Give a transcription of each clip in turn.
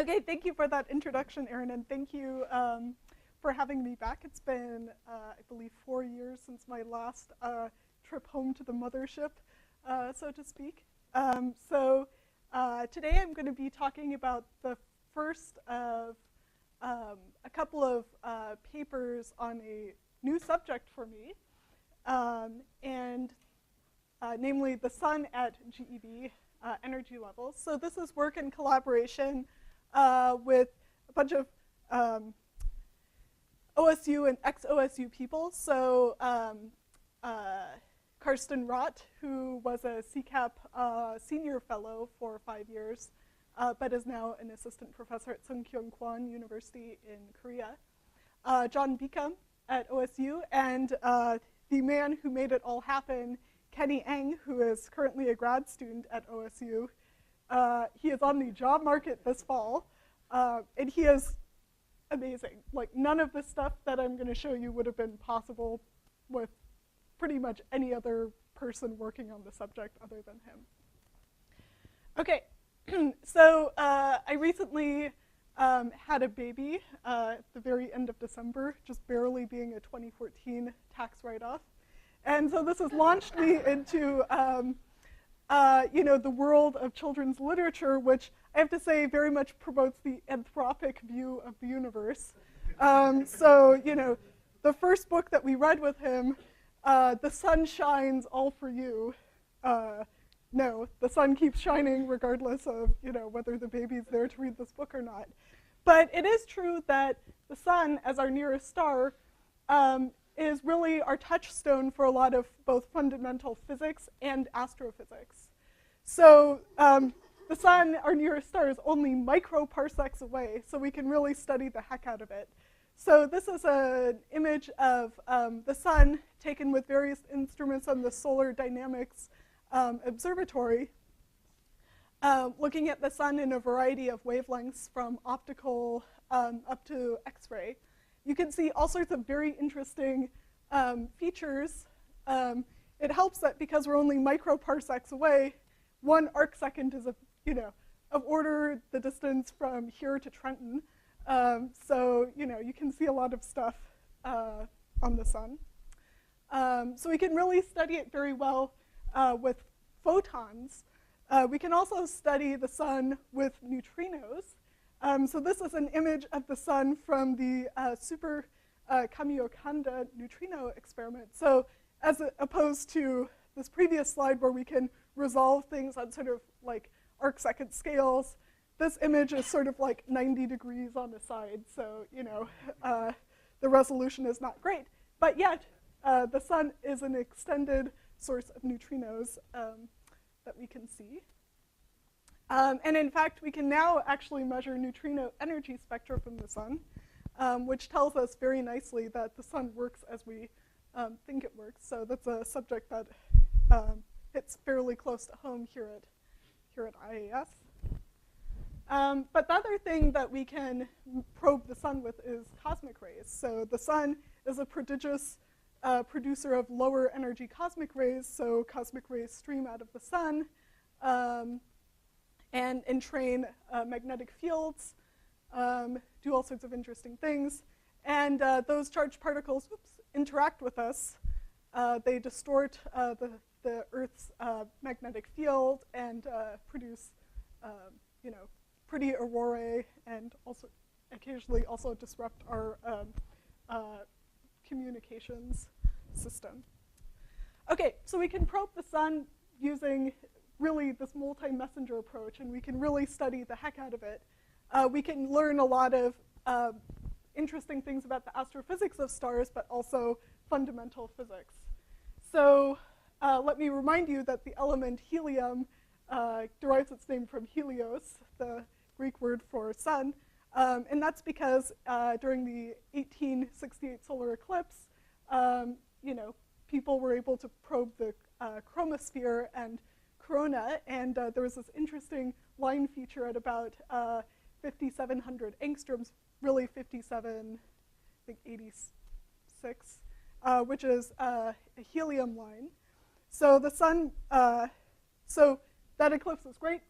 Okay, thank you for that introduction, Erin, and thank you for having me back. It's been, I believe, 4 years since my last trip home to the mothership, so to speak. Today I'm going to be talking about the first of a couple of papers on a new subject for me, namely the sun at GeV energy levels. So this is work in collaboration with a bunch of OSU and ex-OSU people. So Karsten Roth, who was a CCAP senior fellow for 5 years, but is now an assistant professor at Sungkyunkwan University in Korea. John Beacom at OSU, and the man who made it all happen, Kenny Eng, who is currently a grad student at OSU. He is on the job market this fall, and he is amazing. Like, none of the stuff that I'm going to show you would have been possible with pretty much any other person working on the subject other than him. Okay, so I recently had a baby at the very end of December, just barely being a 2014 tax write-off. And so this has launched me into the world of children's literature, which I have to say very much promotes the anthropic view of the universe. The first book that we read with him, The Sun Shines All for You. No, the sun keeps shining regardless of whether the baby's there to read this book or not. But it is true that the sun, as our nearest star, is really our touchstone for a lot of both fundamental physics and astrophysics. So the sun, our nearest star, is only microparsecs away, so we can really study the heck out of it. So this is an image of the sun taken with various instruments on the Solar Dynamics Observatory, looking at the sun in a variety of wavelengths from optical up to X-ray. You can see all sorts of very interesting features. It helps that because we're only microparsecs away, 1 arcsecond is of order the distance from here to Trenton. So you can see a lot of stuff on the sun. So we can really study it very well with photons. We can also study the sun with neutrinos. So this is an image of the sun from the Super Kamiokande neutrino experiment. So as opposed to this previous slide where we can resolve things on sort of like arcsecond scales, this image is sort of like 90 degrees on the side. So the resolution is not great. But yet, the sun is an extended source of neutrinos that we can see. And in fact, we can now actually measure neutrino energy spectra from the sun, which tells us very nicely that the sun works as we think it works. So that's a subject that hits fairly close to home here at IAS. But the other thing that we can probe the sun with is cosmic rays. So the sun is a prodigious producer of lower energy cosmic rays. So cosmic rays stream out of the sun and entrain magnetic fields, do all sorts of interesting things. And those charged particles interact with us. They distort the Earth's magnetic field and produce pretty aurorae, and also occasionally also disrupt our communications system. Okay, so we can probe the sun using really this multi-messenger approach, and we can really study the heck out of it. We can learn a lot of interesting things about the astrophysics of stars, but also fundamental physics. So let me remind you that the element helium derives its name from helios, the Greek word for sun, and that's because during the 1868 solar eclipse, people were able to probe the chromosphere and corona, and there was this interesting line feature at about 5,700 angstroms, really 57, I think 86, which is a helium line. So the sun, so that eclipse was great.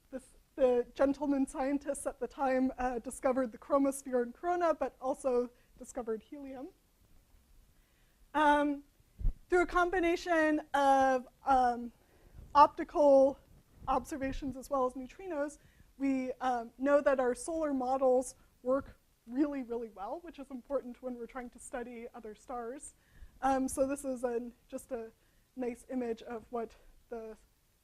This the gentleman scientists at the time discovered the chromosphere and corona, but also discovered helium. Through a combination of optical observations as well as neutrinos, we know that our solar models work really, really well, which is important when we're trying to study other stars. So this is just a nice image of what the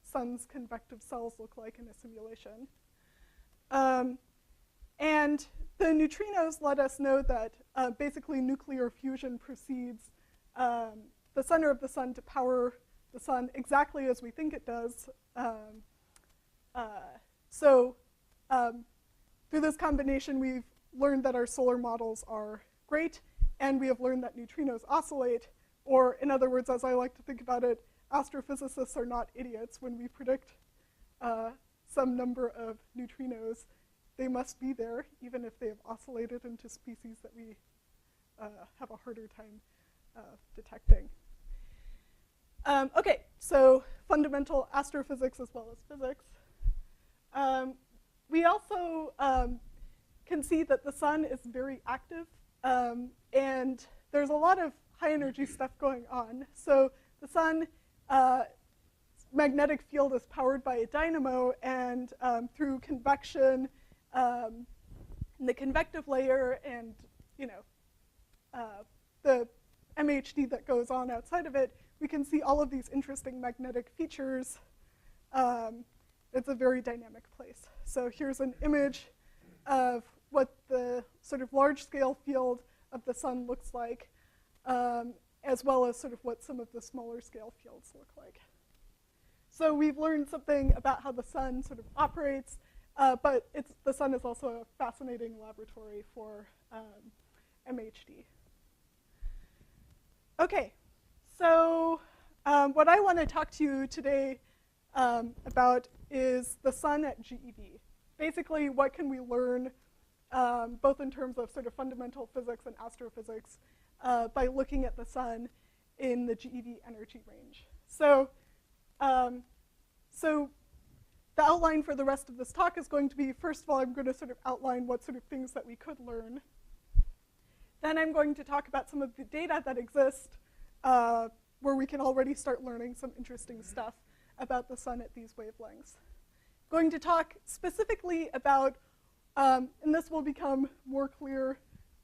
sun's convective cells look like in a simulation. And the neutrinos let us know that basically nuclear fusion precedes the center of the sun to power the sun exactly as we think it does. So through this combination, we've learned that our solar models are great, and we have learned that neutrinos oscillate, or in other words, as I like to think about it, astrophysicists are not idiots. When we predict some number of neutrinos, they must be there, even if they have oscillated into species that we have a harder time detecting. Okay, so fundamental astrophysics as well as physics. We also can see that the sun is very active, and there's a lot of high energy stuff going on. So the sun magnetic field is powered by a dynamo, and through convection, the convective layer and the MHD that goes on outside of it, we can see all of these interesting magnetic features. It's a very dynamic place. So here's an image of what the sort of large-scale field of the sun looks like, as well as sort of what some of the smaller scale fields look like. So we've learned something about how the sun sort of operates, but the sun is also a fascinating laboratory for MHD. Okay, so what I want to talk to you today about is the sun at GeV. Basically, what can we learn, both in terms of sort of fundamental physics and astrophysics, by looking at the sun in the GeV energy range. So the outline for the rest of this talk is going to be, first of all, I'm going to sort of outline what sort of things that we could learn. Then I'm going to talk about some of the data that exist where we can already start learning some interesting stuff about the sun at these wavelengths. Going to talk specifically about, and this will become more clear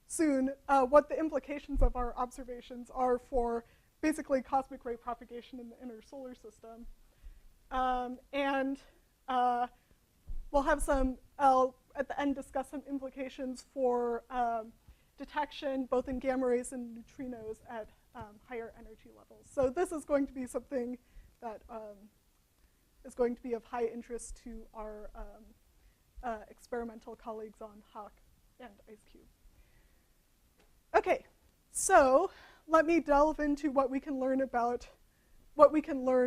soon, what the implications of our observations are for basically cosmic ray propagation in the inner solar system. And we'll have I'll at the end discuss some implications for detection both in gamma rays and neutrinos at higher energy levels. So this is going to be something that is going to be of high interest to our experimental colleagues on HAWK and IceCube. Okay, so let me delve into what we can learn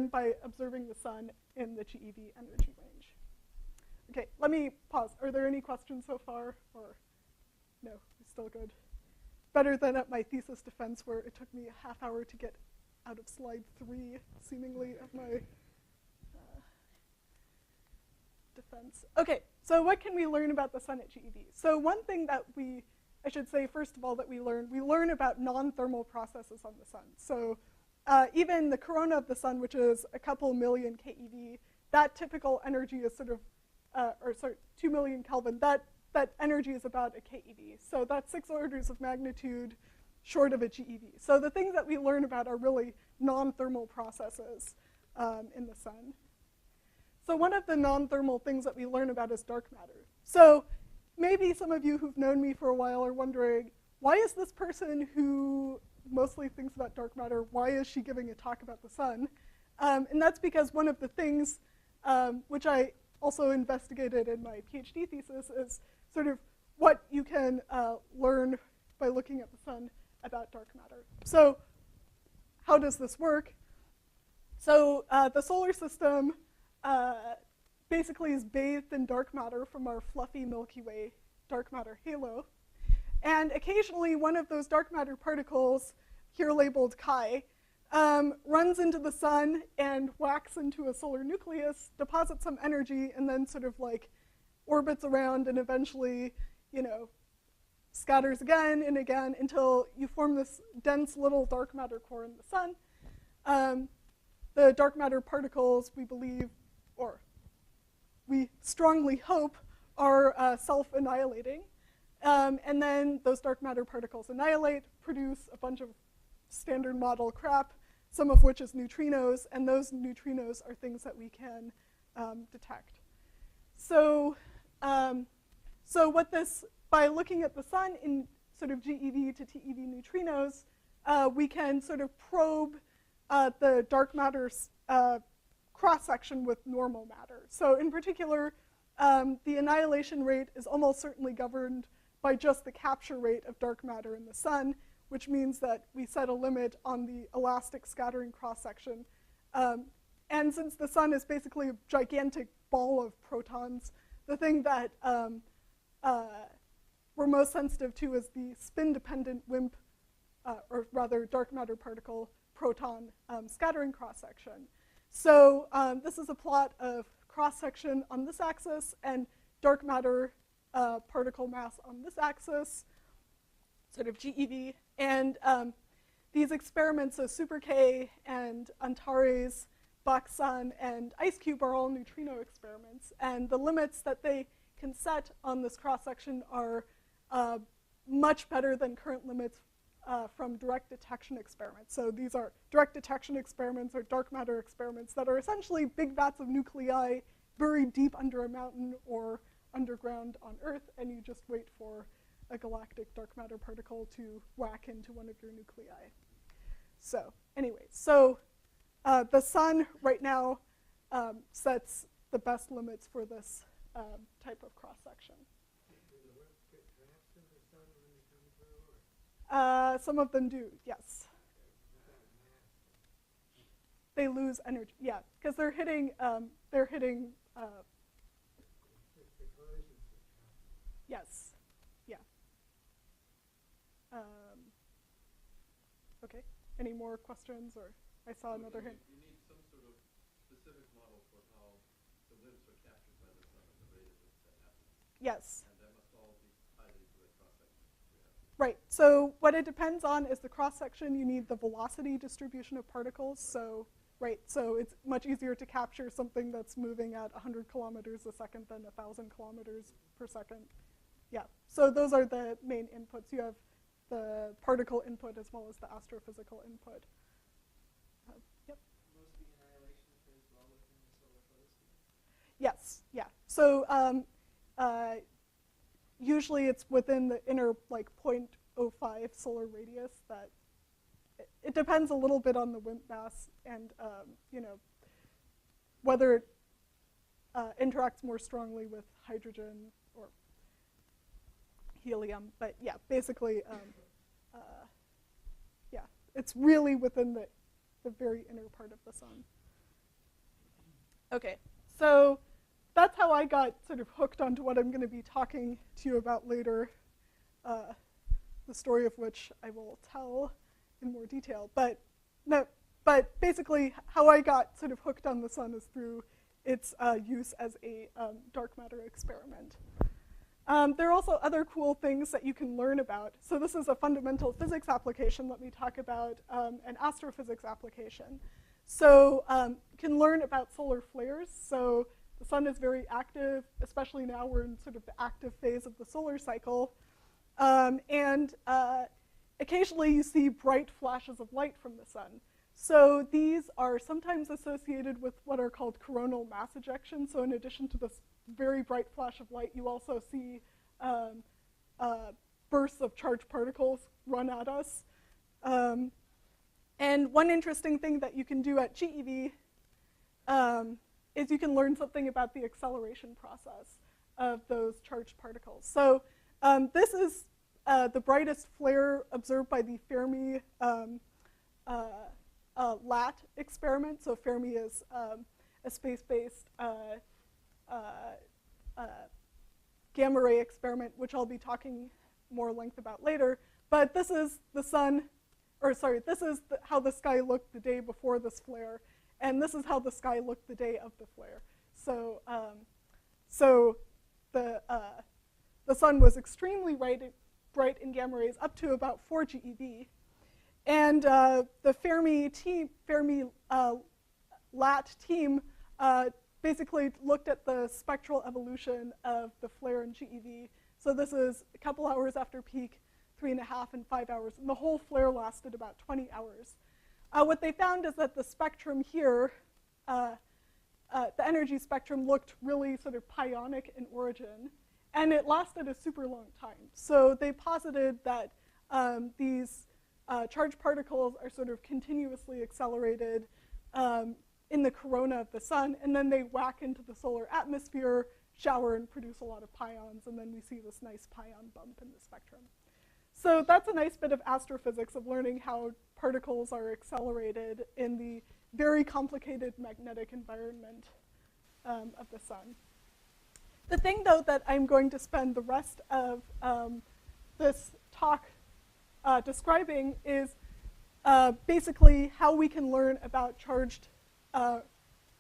by observing the sun in the GeV energy range. Okay, let me pause. Are there any questions so far, or no, it's still good? Better than at my thesis defense, where it took me a half hour to get out of slide 3, seemingly, of my defense. Okay, so what can we learn about the sun at GeV? So one thing that I should say, first of all, that we learn about non-thermal processes on the sun. So even the corona of the sun, which is a couple million keV, that typical energy is sort of, 2 million Kelvin, that energy is about a keV. So that's 6 orders of magnitude short of a GeV. So the things that we learn about are really non-thermal processes in the sun. So one of the non-thermal things that we learn about is dark matter. So maybe some of you who've known me for a while are wondering, why is this person who mostly thinks about dark matter, why is she giving a talk about the sun? And that's because one of the things which I also investigated in my PhD thesis is sort of what you can learn by looking at the sun about dark matter. So how does this work? So the solar system basically is bathed in dark matter from our fluffy Milky Way dark matter halo. And occasionally one of those dark matter particles, here labeled chi, runs into the sun and whacks into a solar nucleus, deposits some energy, and then sort of like orbits around and eventually, scatters again and again until you form this dense little dark matter core in the sun. The dark matter particles, we believe, or we strongly hope, are self-annihilating. And then those dark matter particles annihilate, produce a bunch of standard model crap, some of which is neutrinos, and those neutrinos are things that we can detect. So by looking at the sun in sort of GeV to TeV neutrinos, we can sort of probe the dark matter's cross-section with normal matter. So in particular, the annihilation rate is almost certainly governed by just the capture rate of dark matter in the sun, which means that we set a limit on the elastic scattering cross-section. And since the sun is basically a gigantic ball of protons, the thing that we're most sensitive to is the spin-dependent WIMP, or rather dark matter particle proton scattering cross-section. So this is a plot of cross-section on this axis and dark matter particle mass on this axis, sort of GeV. And these experiments, so Super K and Antares, Bach Sun, and IceCube are all neutrino experiments. And the limits that they can set on this cross-section are much better than current limits from direct detection experiments. So these are direct detection experiments or dark matter experiments that are essentially big vats of nuclei buried deep under a mountain or underground on Earth, and you just wait for a galactic dark matter particle to whack into one of your nuclei. So anyway, the sun right now sets the best limits for this type of cross-section. Some of them do, yes. They lose energy, yeah, because they're hitting, yes, yeah. Okay, any more questions, or I saw another hint. You need some sort of specific model for how the WIMPs are captured by the sun and the rate at which that happens. Yes. And that must all be tied into the cross-section. Right, so what it depends on is the cross-section. You need the velocity distribution of particles. So, right, so it's much easier to capture something that's moving at 100 kilometers a second than 1,000 kilometers per second. Yeah, so those are the main inputs. You have the particle input as well as the astrophysical input. Yep. Most of the annihilation occurs well within the solar photosphere? Yes, yeah. So usually it's within the inner 0.05 solar radius. That it depends a little bit on the WIMP mass and whether it interacts more strongly with hydrogen or helium. But yeah, basically, yeah, it's really within the very inner part of the sun. Okay, so that's how I got sort of hooked onto what I'm going to be talking to you about later, the story of which I will tell in more detail. But basically, how I got sort of hooked on the sun is through its use as a dark matter experiment. There are also other cool things that you can learn about. So this is a fundamental physics application. Let me talk about an astrophysics application. So you can learn about solar flares. So the sun is very active, especially now we're in sort of the active phase of the solar cycle. And occasionally you see bright flashes of light from the sun. So these are sometimes associated with what are called coronal mass ejections. So in addition to this very bright flash of light, you also see bursts of charged particles run at us. And one interesting thing that you can do at GeV is you can learn something about the acceleration process of those charged particles. So this is the brightest flare observed by the Fermi LAT experiment. So Fermi is a space-based gamma ray experiment, which I'll be talking more length about later. But this is the sun, or sorry, this is how the sky looked the day before this flare, and this is how the sky looked the day of the flare. So, so the the sun was extremely bright in gamma rays, up to about 4 GeV. And the Fermi LAT team basically looked at the spectral evolution of the flare in GeV. So this is a couple hours after peak, 3.5 and 5 hours, and the whole flare lasted about 20 hours. What they found is that the spectrum here, the energy spectrum, looked really sort of pionic in origin, and it lasted a super long time. So they posited that these charged particles are sort of continuously accelerated in the corona of the sun, and then they whack into the solar atmosphere, shower, and produce a lot of pions, and then we see this nice pion bump in the spectrum. So that's a nice bit of astrophysics, of learning how particles are accelerated in the very complicated magnetic environment of the sun. The thing, though, that I'm going to spend the rest of this talk describing is basically how we can learn about charged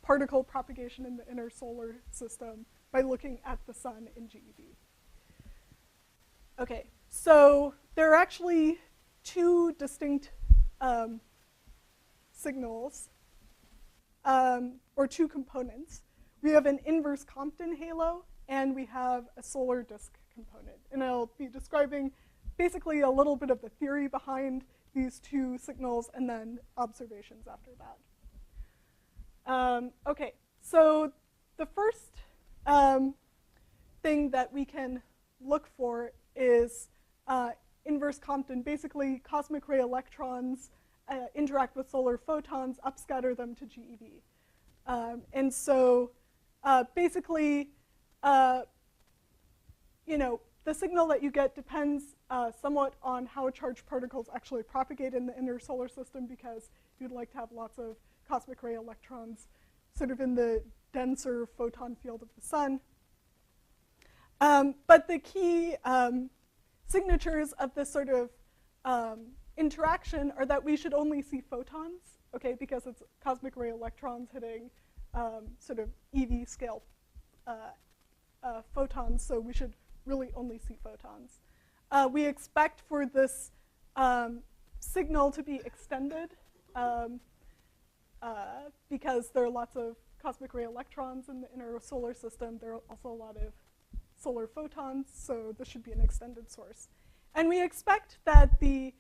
particle propagation in the inner solar system by looking at the sun in GeV. Okay, so there are actually two distinct signals, or two components. We have an inverse Compton halo, and we have a solar disk component. And I'll be describing basically a little bit of the theory behind these two signals and then observations after that. Okay, so the first thing that we can look for is inverse Compton. Basically, cosmic ray electrons interact with solar photons, upscatter them to GeV. And so basically, the signal that you get depends somewhat on how charged particles actually propagate in the inner solar system, because you'd like to have lots of cosmic ray electrons sort of in the denser photon field of the sun. But the key signatures of this sort of interaction are that we should only see photons, okay, because it's cosmic ray electrons hitting sort of EV scale photons, so we should really only see photons. We expect for this signal to be extended because there are lots of cosmic ray electrons in the inner solar system. There are also a lot of solar photons, so this should be an extended source. And we expect that the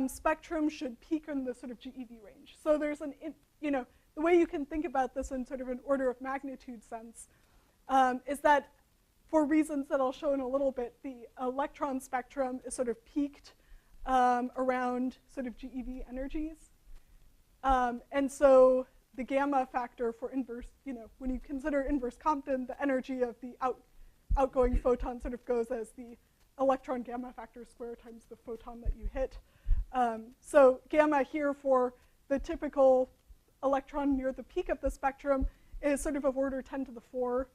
spectrum should peak in the sort of GeV range. So there's the way you can think about this in sort of an order of magnitude sense is that, for reasons that I'll show in a little bit, the electron spectrum is sort of peaked around sort of GeV energies. And so the gamma factor for inverse, when you consider inverse Compton, the energy of the outgoing photon sort of goes as the electron gamma factor square times the photon that you hit. So gamma here for the typical electron near the peak of the spectrum is sort of order 10 to the 4.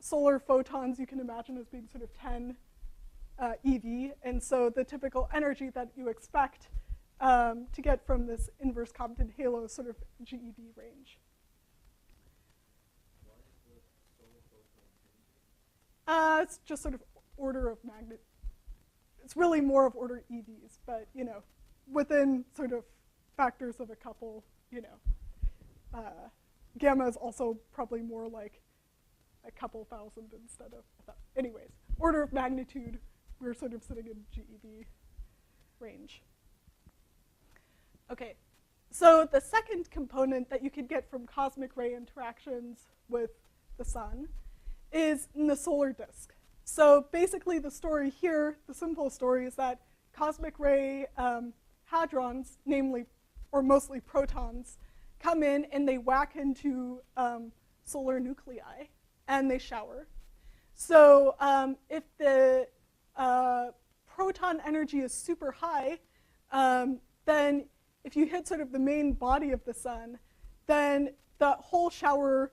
Solar photons you can imagine as being sort of 10 EV, and so the typical energy that you expect to get from this inverse Compton halo is sort of GeV range. Why is the solar photon changing? It's just sort of order of magnitude. It's really more of order EVs, but within sort of factors of a couple, gamma is also probably more like a couple thousand instead of, anyways, order of magnitude, we're sort of sitting in GeV range. Okay, so the second component that you can get from cosmic ray interactions with the sun is in the solar disk. So basically the story here, the simple story, is that cosmic ray hadrons, namely, or mostly protons, come in and they whack into solar nuclei and they shower. So if the proton energy is super high, then if you hit sort of the main body of the sun, then the whole shower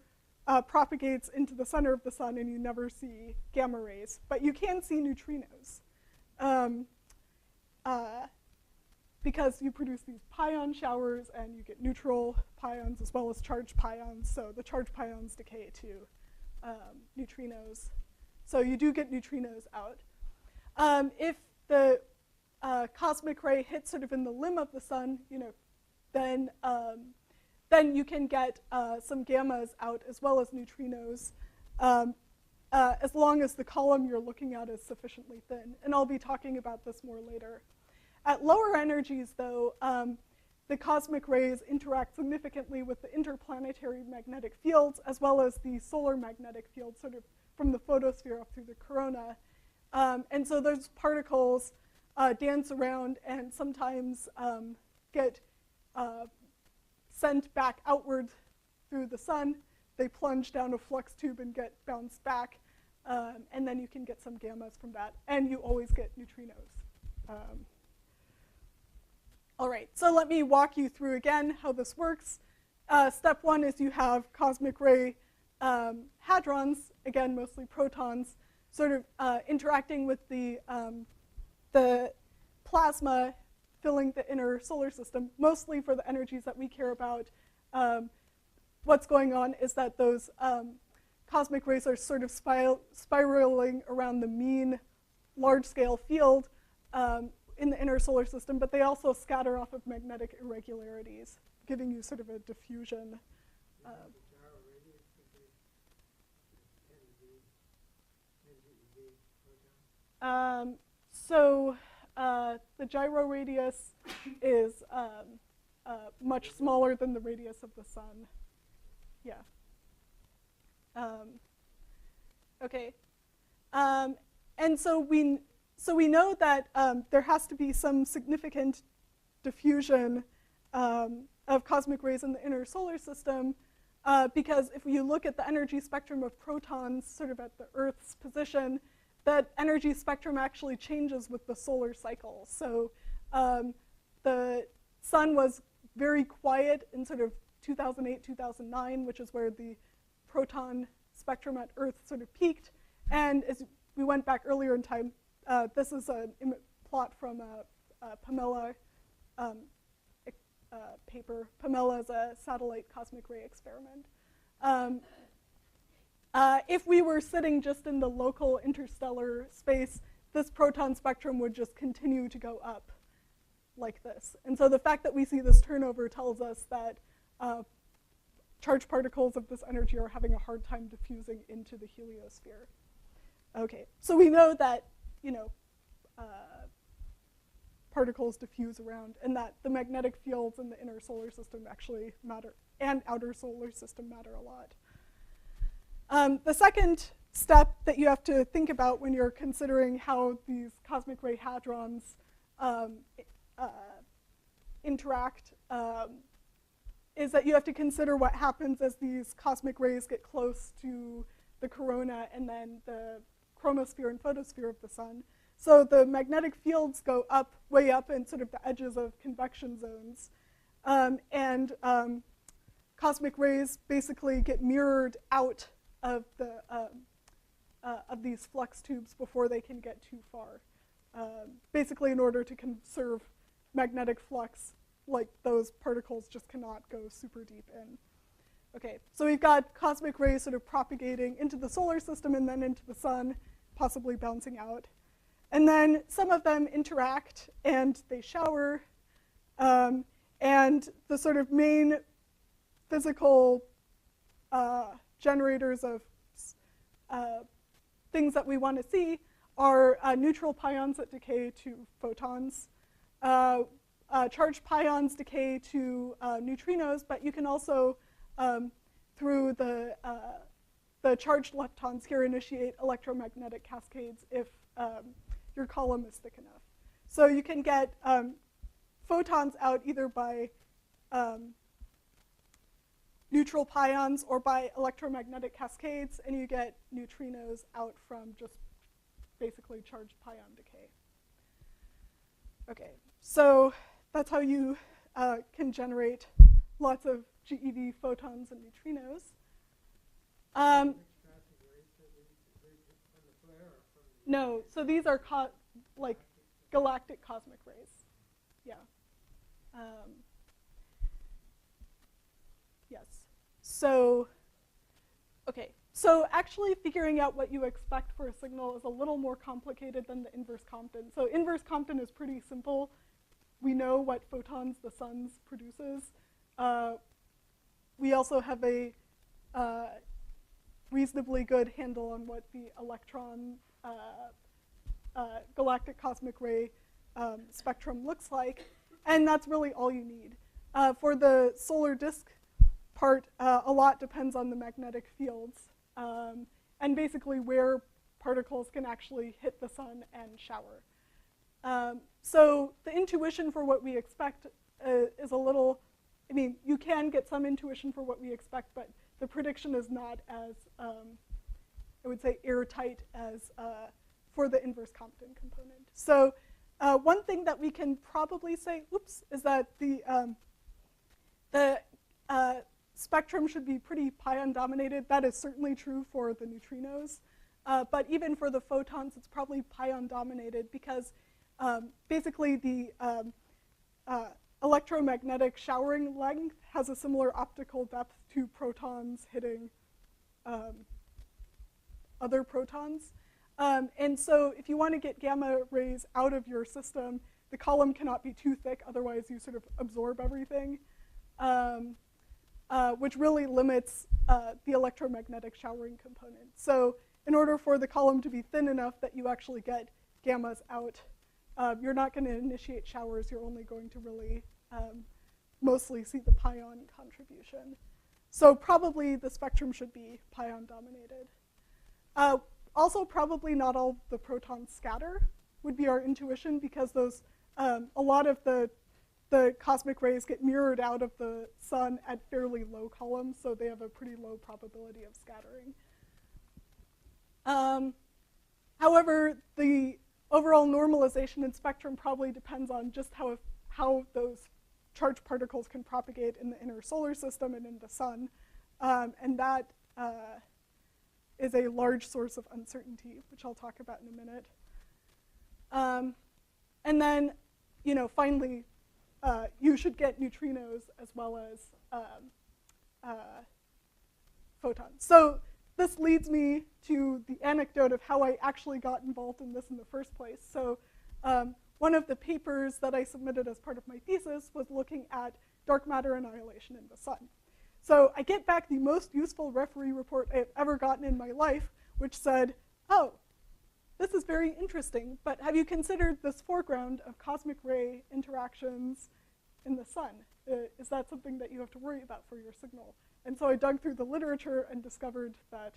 propagates into the center of the sun and you never see gamma rays. But you can see neutrinos because you produce these pion showers and you get neutral pions as well as charged pions. So the charged pions decay to neutrinos So you do get neutrinos out. If the cosmic ray hits sort of in the limb of the sun, then you can get some gammas out as well as neutrinos, as long as the column you're looking at is sufficiently thin. And I'll be talking about this more later. At lower energies, though, the cosmic rays interact significantly with the interplanetary magnetic fields as well as the solar magnetic field, sort of from the photosphere up through the corona. And so those particles dance around and sometimes get sent back outward through the sun. They plunge down a flux tube and get bounced back. And then you can get some gammas from that. And you always get neutrinos. All right, so let me walk you through again how this works. Step one is you have cosmic ray hadrons, again, mostly protons, sort of interacting with the plasma filling the inner solar system, mostly for the energies that we care about. What's going on is that those cosmic rays are sort of spiraling around the mean large-scale field in the inner solar system, but they also scatter off of magnetic irregularities, giving you sort of a diffusion. So the gyro radius is much smaller than the radius of the sun. Yeah. Okay. And so we know that there has to be some significant diffusion of cosmic rays in the inner solar system because if you look at the energy spectrum of protons sort of at the Earth's position, that energy spectrum actually changes with the solar cycle. So the sun was very quiet in sort of 2008, 2009, which is where the proton spectrum at Earth sort of peaked. And as we went back earlier in time, this is a plot from a Pamela paper. Pamela is a satellite cosmic ray experiment. If we were sitting just in the local interstellar space, this proton spectrum would just continue to go up like this. And so the fact that we see this turnover tells us that charged particles of this energy are having a hard time diffusing into the heliosphere. Okay, so we know that, particles diffuse around and that the magnetic fields in the inner solar system actually matter, and outer solar system matter a lot. The second step that you have to think about when you're considering how these cosmic ray hadrons interact is that you have to consider what happens as these cosmic rays get close to the corona and then the chromosphere and photosphere of the sun. So the magnetic fields go up, way up in sort of the edges of convection zones. And cosmic rays basically get mirrored out of these flux tubes before they can get too far. Basically in order to conserve magnetic flux, like those particles just cannot go super deep in. Okay, so we've got cosmic rays sort of propagating into the solar system and then into the sun, possibly bouncing out. And then some of them interact and they shower. And the sort of main physical generators of things that we want to see are neutral pions that decay to photons. Charged pions decay to neutrinos, but you can also, through the charged leptons here, initiate electromagnetic cascades if your column is thick enough. So you can get photons out either by neutral pions or by electromagnetic cascades, and you get neutrinos out from just basically charged pion decay. Okay, so that's how you can generate lots of GeV photons and neutrinos. No, so these are like galactic cosmic rays. Yeah. Yes. So, okay. So actually figuring out what you expect for a signal is a little more complicated than the inverse Compton. So inverse Compton is pretty simple. We know what photons the sun produces. We also have a reasonably good handle on what the electron galactic cosmic ray spectrum looks like, and that's really all you need. For the solar disk part, a lot depends on the magnetic fields and basically where particles can actually hit the sun and shower. So the intuition for what we expect is a little, I mean, you can get some intuition for what we expect, but the prediction is not as, I would say, airtight as for the inverse Compton component. So one thing that we can probably say, is that the spectrum should be pretty pion dominated. That is certainly true for the neutrinos. But even for the photons, it's probably pion dominated because basically the electromagnetic showering length has a similar optical depth to protons hitting other protons. And so if you want to get gamma rays out of your system, the column cannot be too thick, otherwise you sort of absorb everything, which really limits the electromagnetic showering component. So in order for the column to be thin enough that you actually get gammas out, you're not going to initiate showers. You're only going to really mostly see the pion contribution. So probably the spectrum should be pion dominated. Also, probably not all the protons scatter would be our intuition, because those a lot of the cosmic rays get mirrored out of the sun at fairly low columns, so they have a pretty low probability of scattering. However, the overall normalization in spectrum probably depends on just how those charged particles can propagate in the inner solar system and in the sun, and that is a large source of uncertainty, which I'll talk about in a minute. And then, finally, you should get neutrinos as well as photons. So this leads me to the anecdote of how I actually got involved in this in the first place. So one of the papers that I submitted as part of my thesis was looking at dark matter annihilation in the sun. So I get back the most useful referee report I've ever gotten in my life, which said, oh, this is very interesting, but have you considered this foreground of cosmic ray interactions in the sun? Is that something that you have to worry about for your signal? And so I dug through the literature and discovered that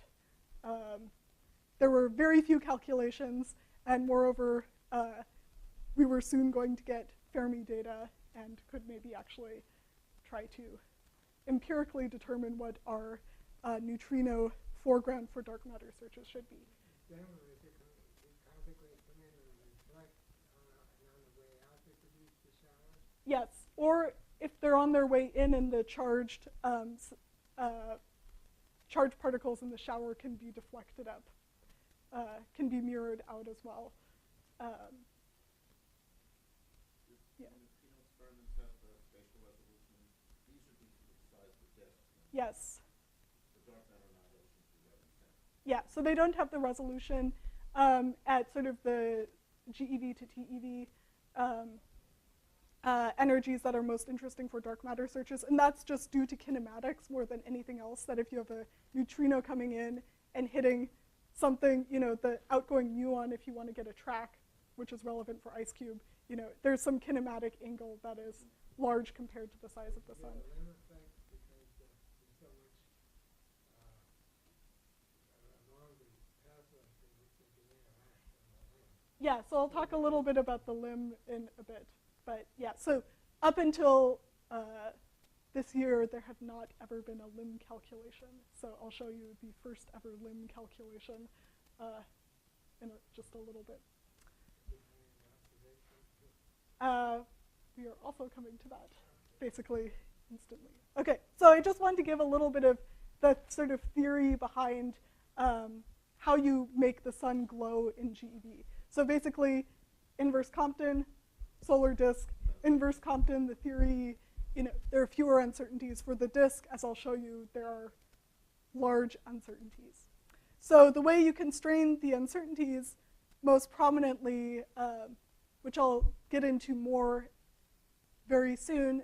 there were very few calculations, and moreover, we were soon going to get Fermi data and could maybe actually try to empirically determine what our neutrino foreground for dark matter searches should be. Yes, or if they're on their way in and the charged particles in the shower can be deflected up, can be mirrored out as well. Yes. Yeah, so they don't have the resolution at sort of the GeV to TeV energies that are most interesting for dark matter searches, and that's just due to kinematics more than anything else, that if you have a neutrino coming in and hitting something, the outgoing muon, if you want to get a track, which is relevant for IceCube, there's some kinematic angle that is large compared to the size of the sun. Yeah, so I'll talk a little bit about the limb in a bit. But yeah, so up until this year, there had not ever been a limb calculation. So I'll show you the first ever limb calculation in just a little bit. We are also coming to that basically instantly. Okay, so I just wanted to give a little bit of the sort of theory behind how you make the sun glow in GeV. So basically, inverse Compton, solar disk, inverse Compton, the theory, there are fewer uncertainties. For the disk, as I'll show you, there are large uncertainties. So the way you constrain the uncertainties most prominently, which I'll get into more very soon,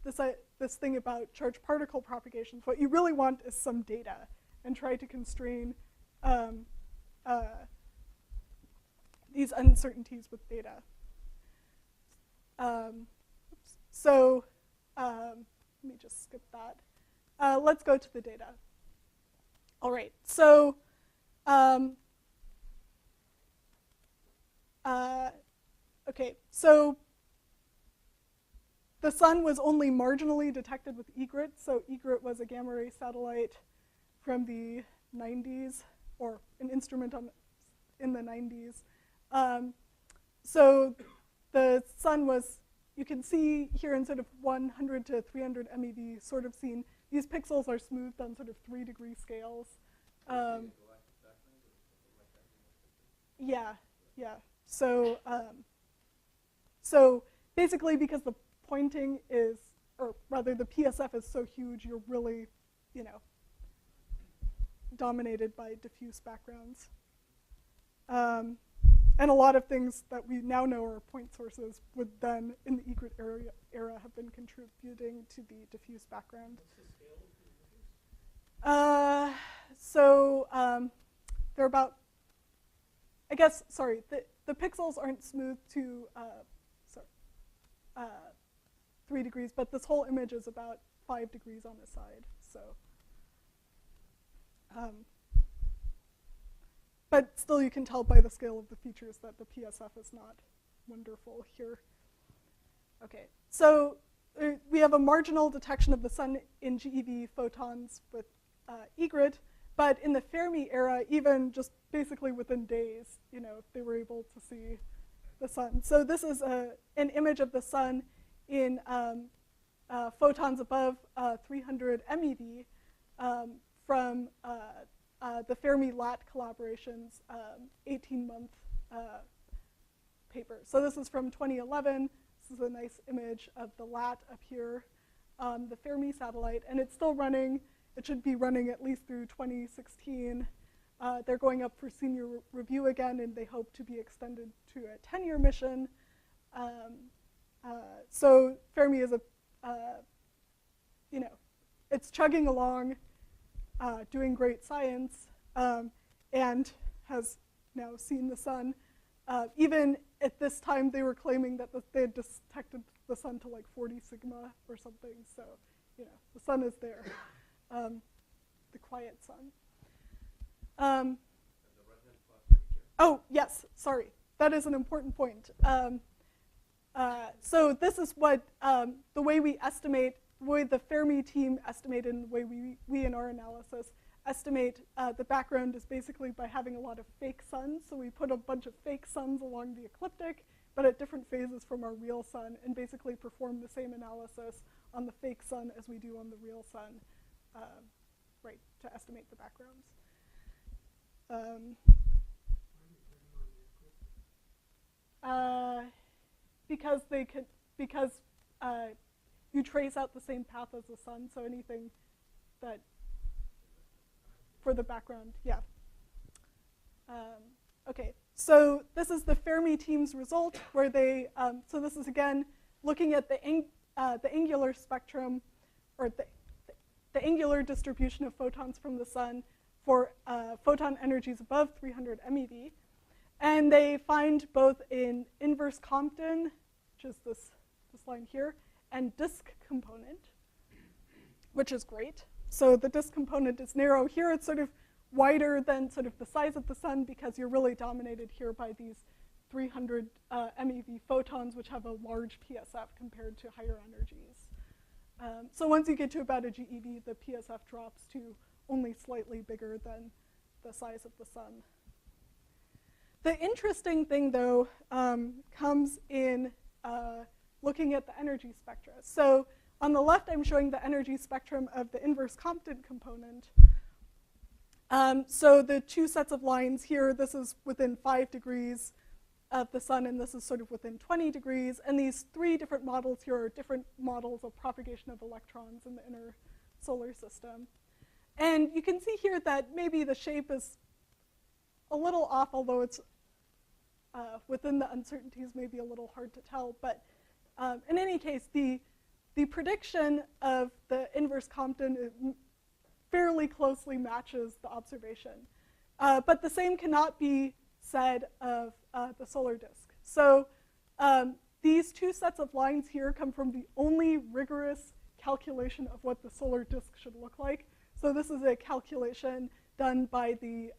this thing about charged particle propagations, what you really want is some data and try to constrain these uncertainties with data. Let me just skip that. Let's go to the data. All right, so okay, so the sun was only marginally detected with egret. So egret was a gamma ray satellite from the 90s, or an instrument in the 90s. So the sun was, you can see here in sort of 100 to 300 MeV sort of seen. These pixels are smoothed on sort of 3-degree scales. Yeah. So, so basically, because the pointing is, or rather the PSF is so huge, you're really, dominated by diffuse backgrounds. And a lot of things that we now know are point sources would then, in the egret era, have been contributing to the diffuse background. What's the scale of the images? They're about, I guess, sorry, the pixels aren't smooth to 3 degrees, but this whole image is about 5 degrees on the side. So, but still you can tell by the scale of the features that the PSF is not wonderful here. Okay, so we have a marginal detection of the sun in GeV photons with egret, but in the Fermi era, even just basically within days, they were able to see the sun. So this is an image of the sun in photons above 300 MeV from the Fermi-LAT collaboration's 18-month paper. So this is from 2011. This is a nice image of the LAT up here, the Fermi satellite, and it's still running. It should be running at least through 2016. They're going up for senior review again, and they hope to be extended to a 10-year mission. So Fermi is it's chugging along, doing great science, and has now seen the sun. Even at this time, they were claiming that they had detected the sun to like 40 sigma or something. So, the sun is there, the quiet sun. Oh, yes, sorry. That is an important point. So this is what, the way we estimate, the way the Fermi team estimated and the way we in our analysis estimate the background is basically by having a lot of fake suns. So we put a bunch of fake suns along the ecliptic, but at different phases from our real sun, and basically perform the same analysis on the fake sun as we do on the real sun, right, to estimate the backgrounds. Because you trace out the same path as the sun, so anything that for the background, yeah. Okay, so this is the Fermi team's result, where they, so this is again looking at the angular spectrum, or the angular distribution of photons from the sun for photon energies above 300 MeV. And they find both in inverse Compton, which is this line here, and disk component, which is great. So the disk component is narrow. Here it's sort of wider than sort of the size of the sun, because you're really dominated here by these 300 MeV photons, which have a large PSF compared to higher energies. So once you get to about a GeV, the PSF drops to only slightly bigger than the size of the sun. The interesting thing, though, comes in looking at the energy spectra. So on the left, I'm showing the energy spectrum of the inverse Compton component. So the two sets of lines here, this is within 5 degrees of the sun, and this is sort of within 20 degrees. And these 3 different models here are different models of propagation of electrons in the inner solar system. And you can see here that maybe the shape is a little off, although it's within the uncertainties maybe a little hard to tell. But in any case, the prediction of the inverse Compton fairly closely matches the observation. But the same cannot be said of the solar disk. So these two sets of lines here come from the only rigorous calculation of what the solar disk should look like. So this is a calculation done by the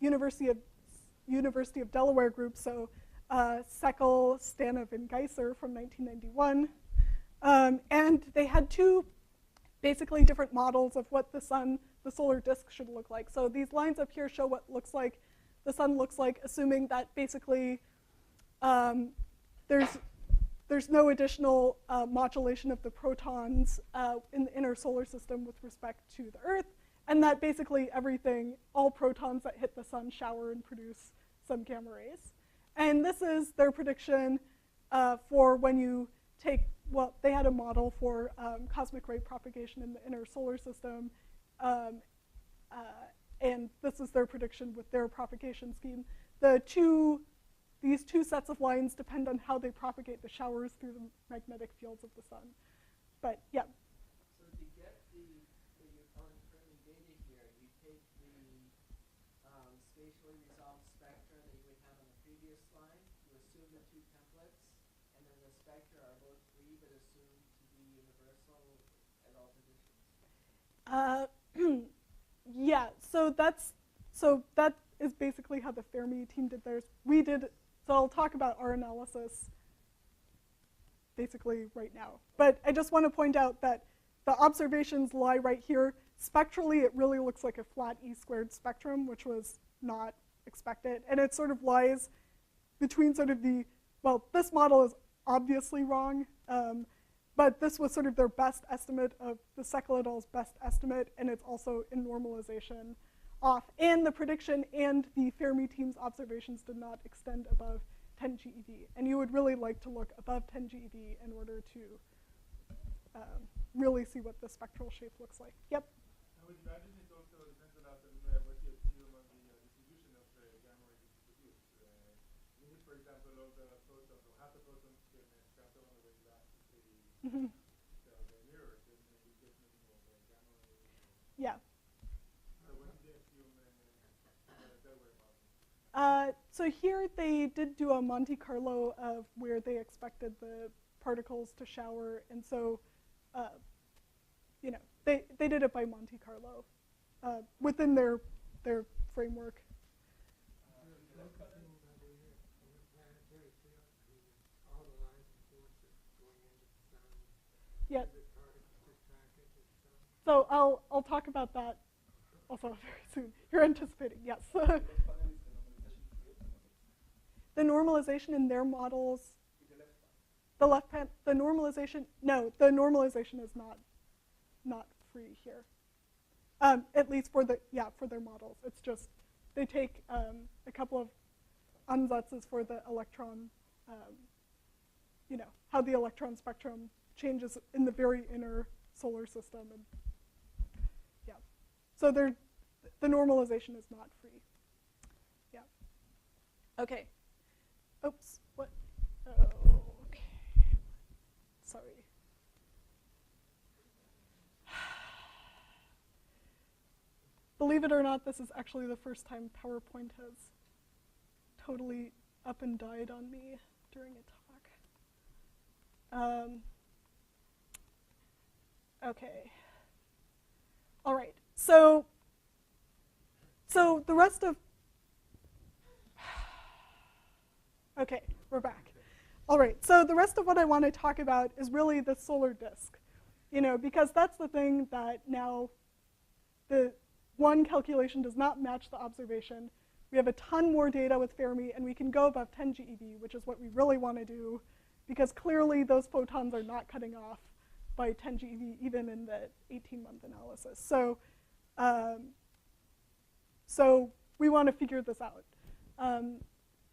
University of Delaware group, so Seckel, Stanov, and Geisser from 1991. And they had two basically different models of what the solar disk should look like. So these lines up here show what the sun looks like, assuming that basically there's no additional modulation of the protons in the inner solar system with respect to the Earth, and that basically all protons that hit the sun shower and produce some gamma rays. And this is their prediction for when you take, well, they had a model for cosmic ray propagation in the inner solar system, and this is their prediction with their propagation scheme. These two sets of lines depend on how they propagate the showers through the magnetic fields of the sun. But yeah. So to get the Fermi data here, you take the spatially resolved spectra that you would have on the previous slide, you assume the two templates, and then the spectra are both free but assumed to be universal at all positions. Yeah, so that is basically how the Fermi team did theirs. So I'll talk about our analysis basically right now. But I just want to point out that the observations lie right here. Spectrally, it really looks like a flat E² spectrum, which was not expected. And it sort of lies between sort of this model is obviously wrong, but this was sort of their best estimate of the Seckel et al.'s best estimate, and it's also in normalization off. And the prediction and the Fermi team's observations did not extend above 10 GeV. And you would really like to look above 10 GeV in order to really see what the spectral shape looks like. Yep? I would imagine it also depends a lot on what you assume on the distribution of the gamma rays produced. If, for example, all the photons or half the photons can scatter on the way back to the mirror, then you get many more gamma rays. Yeah. So here they did do a Monte Carlo of where they expected the particles to shower, and so, they did it by Monte Carlo within their framework. Yeah. So I'll talk about that also very soon. You're anticipating, yes. The normalization in their models, the normalization is not free here. At least for their models. It's just they take a couple of ansatzes for the electron, how the electron spectrum changes in the very inner solar system, and yeah. So the normalization is not free. Yeah. Okay. Oops. What? Oh, okay. Sorry. Believe it or not, this is actually the first time PowerPoint has totally up and died on me during a talk. Okay. All right. So the rest of okay, we're back. All right. So the rest of what I want to talk about is really the solar disk, because that's the thing that now the one calculation does not match the observation. We have a ton more data with Fermi, and we can go above 10 GeV, which is what we really want to do, because clearly those photons are not cutting off by 10 GeV, even in the 18-month analysis. So we want to figure this out.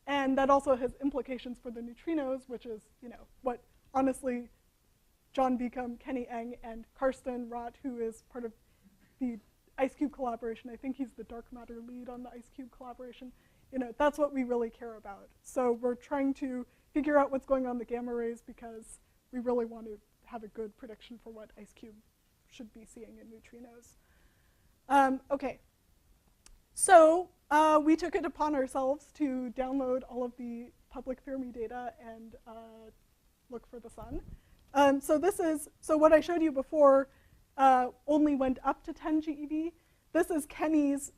And that also has implications for the neutrinos, which is what, honestly, John Beacom, Kenny Eng, and Karsten Roth, who is part of the IceCube collaboration. I think he's the dark matter lead on the IceCube collaboration. That's what we really care about. So we're trying to figure out what's going on in the gamma rays because we really want to have a good prediction for what IceCube should be seeing in neutrinos. Okay, so we took it upon ourselves to download all of the public Fermi data and look for the sun. So what I showed you before only went up to 10 GeV. This is Kenny's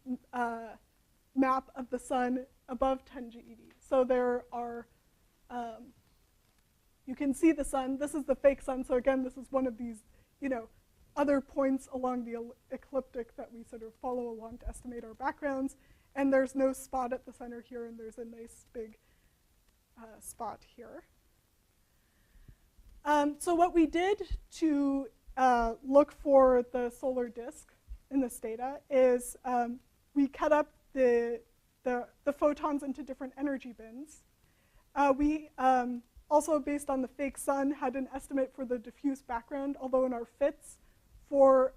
map of the sun above 10 GeV. So there are, you can see the sun. This is the fake sun. So again, this is one of these, other points along the ecliptic that we sort of follow along to estimate our backgrounds. And there's no spot at the center here, and there's a nice big spot here. So what we did to look for the solar disk in this data is we cut up the photons into different energy bins. We also, based on the fake sun, had an estimate for the diffuse background, although in our fits for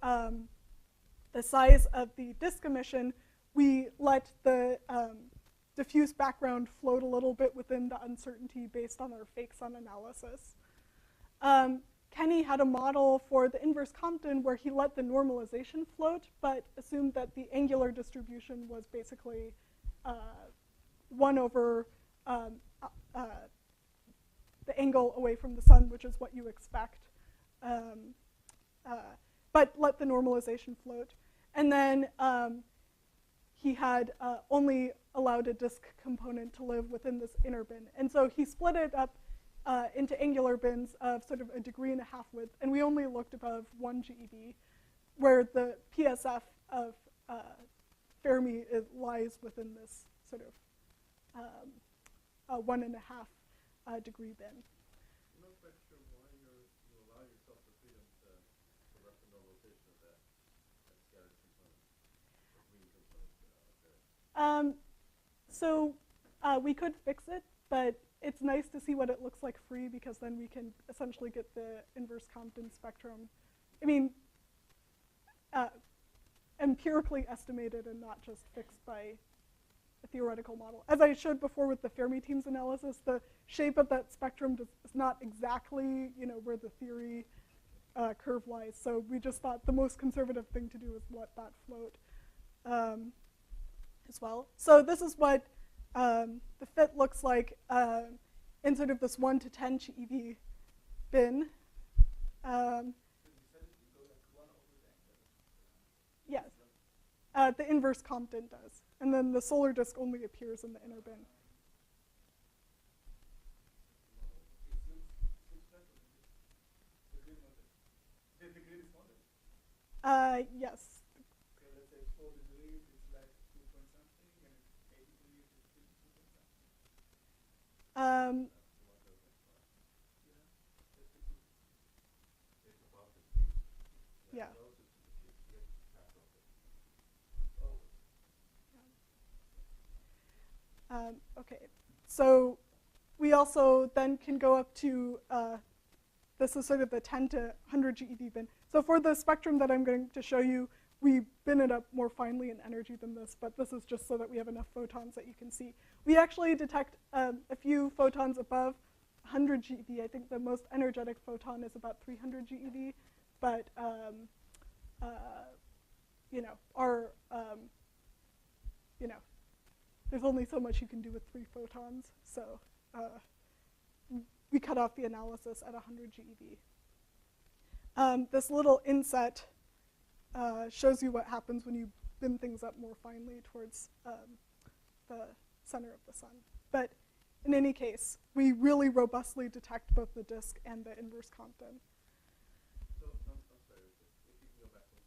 the size of the disk emission, we let the diffuse background float a little bit within the uncertainty based on our fake sun analysis. Kenny had a model for the inverse Compton where he let the normalization float, but assumed that the angular distribution was basically 1 over the angle away from the sun, which is what you expect, but let the normalization float. And then he had only allowed a disk component to live within this inner bin. And so he split it up into angular bins of sort of 1.5 degrees width, and we only looked above 1 GeV, where the PSF of Fermi lies within this sort of 1.5 degree bin. I'm not quite sure why you allow yourself the freedom to correct the normalization of that scattered component, or green component there. So we could fix it, but it's nice to see what it looks like free because then we can essentially get the inverse Compton spectrum. I mean, empirically estimated and not just fixed by a theoretical model. As I showed before with the Fermi team's analysis, the shape of that spectrum is not exactly where the theory curve lies. So we just thought the most conservative thing to do is let that float as well. So this is what the fit looks like in sort of this 1 to 10 GeV bin. Yes, the inverse Compton does. And then the solar disk only appears in the inner bin. Yes. So let's say 4 degrees, it's like 2 point something, and 8 degrees, it's 2 point something. Yeah. Okay, so we also then can go up to, this is sort of the 10 to 100 GeV bin. So for the spectrum that I'm going to show you, we bin it up more finely in energy than this, but this is just so that we have enough photons that you can see. We actually detect a few photons above 100 GeV. I think the most energetic photon is about 300 GeV, but there's only so much you can do with 3 photons, so we cut off the analysis at 100 GeV. This little inset shows you what happens when you bin things up more finely towards the center of the sun. But in any case, we really robustly detect both the disk and the inverse Compton. So, I'm sorry, if you can go back one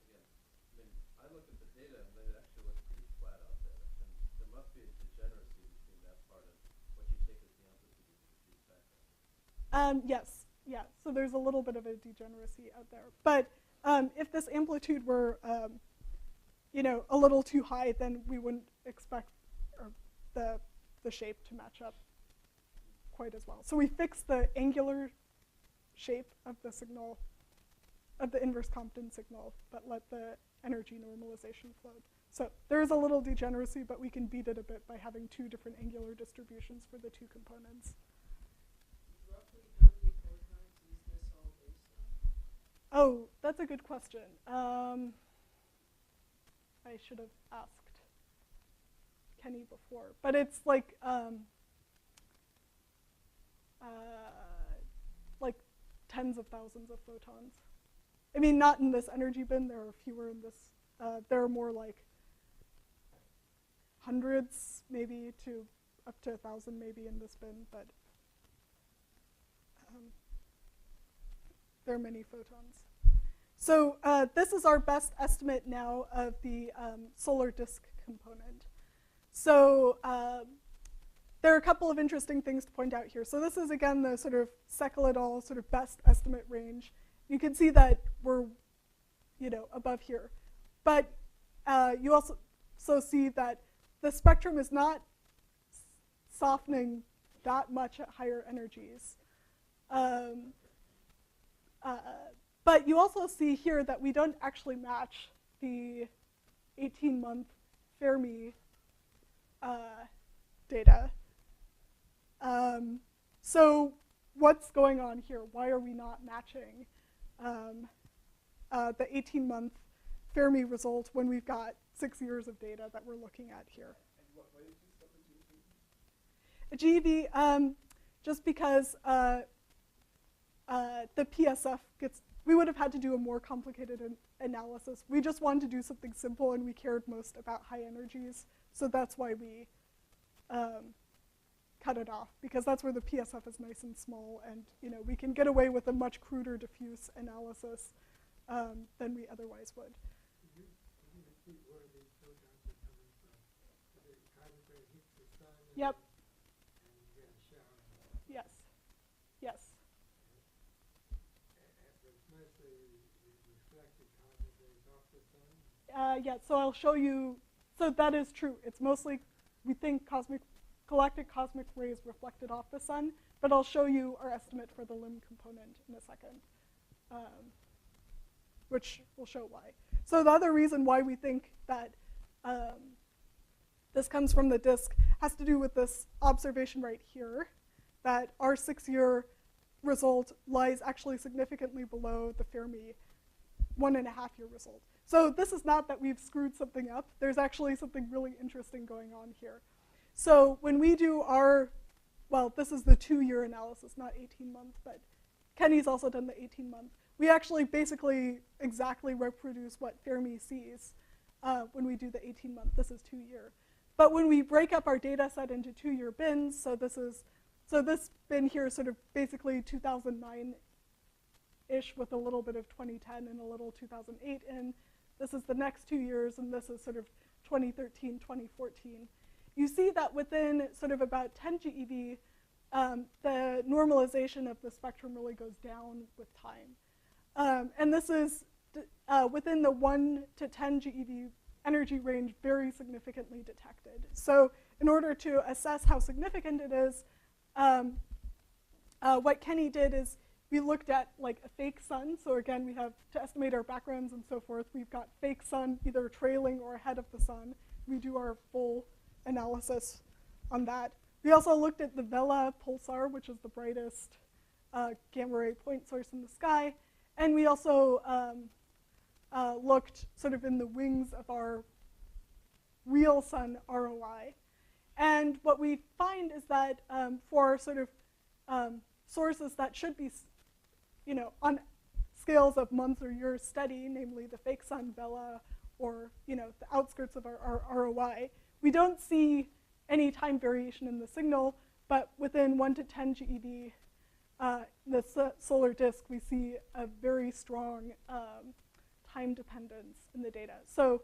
again. I mean, I looked at the data and it actually looks pretty flat out there. And there must be a degeneracy between that part and what you take as the amplitude of the diffuse background. Yes, yeah, so there's a little bit of a degeneracy out there. But if this amplitude were, a little too high, then we wouldn't expect the shape to match up quite as well. So we fixed the angular shape of the signal, of the inverse Compton signal, but let the energy normalization flowed. So there is a little degeneracy, but we can beat it a bit by having two different angular distributions for the two components. Roughly how many photons is this all based on? Oh, that's a good question. I should have asked Kenny before, but it's like tens of thousands of photons. I mean, not in this energy bin. There are fewer in this. There are more like hundreds, maybe to up to 1,000, maybe in this bin, but there are many photons. So this is our best estimate now of the solar disk component. So there are a couple of interesting things to point out here. So this is, again, the sort of Sekal et al. Sort of best estimate range. You can see that we're, above here. But you also see that the spectrum is not softening that much at higher energies. But you also see here that we don't actually match the 18-month Fermi data. So what's going on here? Why are we not matching the 18-month Fermi result when we've got 6 years of data that we're looking at here? And why did you stop at GeV? GeV, just because the PSF gets, we would have had to do a more complicated analysis. We just wanted to do something simple, and we cared most about high energies. So that's why we cut it off, because that's where the PSF is nice and small, and we can get away with a much cruder diffuse analysis than we otherwise would. Can you repeat where these photons are coming from? The cosmic ray hits the sun and, Yep. and you get a shower. Yes. Yes. But it's mostly reflected cosmic rays off the sun? Yeah, so I'll show you. So that is true. It's mostly, we think, galactic cosmic rays reflected off the sun, but I'll show you our estimate for the limb component in a second, which will show why. So the other reason why we think that this comes from the disk has to do with this observation right here, that our 6-year result lies actually significantly below the Fermi 1.5-year result. So this is not that we've screwed something up. There's actually something really interesting going on here. So when we do our, well, this is the 2-year analysis, not 18-month, but Kenny's also done the 18-month. We actually basically exactly reproduce what Fermi sees when we do the 18-month. This is 2-year. But when we break up our data set into 2-year bins, so this bin here is sort of basically 2009-ish with a little bit of 2010 and a little 2008 in. This is the next 2 years, and this is sort of 2013, 2014. You see that within sort of about 10 GeV, the normalization of the spectrum really goes down with time. And this is within the 1 to 10 GeV energy range, very significantly detected. So in order to assess how significant it is, what Kenny did is we looked at like a fake sun. So again, we have to estimate our backgrounds and so forth. We've got fake sun either trailing or ahead of the sun. We do our full analysis on that. We also looked at the Vela pulsar, which is the brightest gamma ray point source in the sky. And we also looked sort of in the wings of our real sun ROI. And what we find is that for sort of sources that should be, on scales of months or years steady, namely the fake sun, Vela, or the outskirts of our ROI, we don't see any time variation in the signal, but within 1 to 10 GeV, the solar disk, we see a very strong time dependence in the data. So,